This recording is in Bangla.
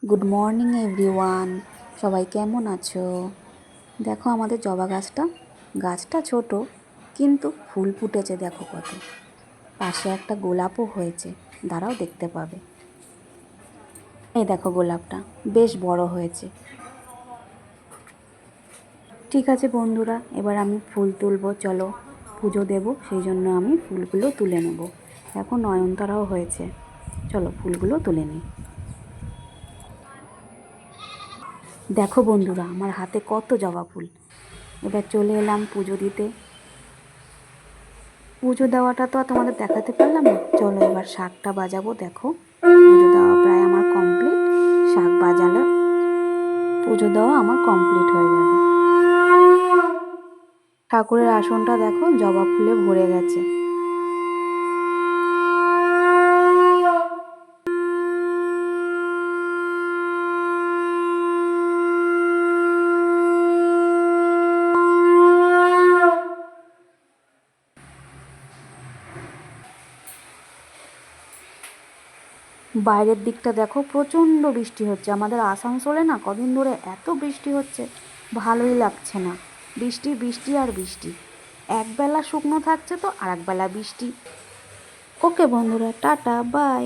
গুড মর্নিং এভরিওয়ান, সবাই কেমন আছো? দেখো আমাদের জবা গাছটা ছোট কিন্তু ফুল ফুটেছে দেখো কত। পাশে একটা গোলাপও হয়েছে, দাঁড়াও দেখতে পাবে। এই দেখো গোলাপটা বেশ বড় হয়েছে। ঠিক আছে বন্ধুরা, এবার আমি ফুল তুলবো, চলো পুজো দেব, সেই জন্য আমি ফুলগুলো তুলে নেব। এখন নয়নতারাও হয়েছে, চলো ফুলগুলো তুলে নিই। দেখো বন্ধুরা আমার হাতে কত জবা ফুল। এবার চলে এলাম পুজো দিতে। পুজো দেওয়াটা তো আর তোমাদের দেখাতে পারলাম না, চলো এবার শাঁখটা বাজাবো। দেখো পুজো দেওয়া প্রায় আমার কমপ্লিট। শাঁখ বাজালে পুজো দেওয়া আমার কমপ্লিট হয়ে যাবে। ঠাকুরের আসনটা দেখো জবা ফুলে ভরে গেছে। বাইরের দিকটা দেখো প্রচণ্ড বৃষ্টি হচ্ছে। আমাদের আসানসোলে না কদিন ধরে এত বৃষ্টি হচ্ছে, ভালোই লাগছে না। বৃষ্টি বৃষ্টি আর বৃষ্টি, একবেলা শুকনো থাকছে তো আর একবেলা বৃষ্টি। ওকে বন্ধুরা, টাটা বাই।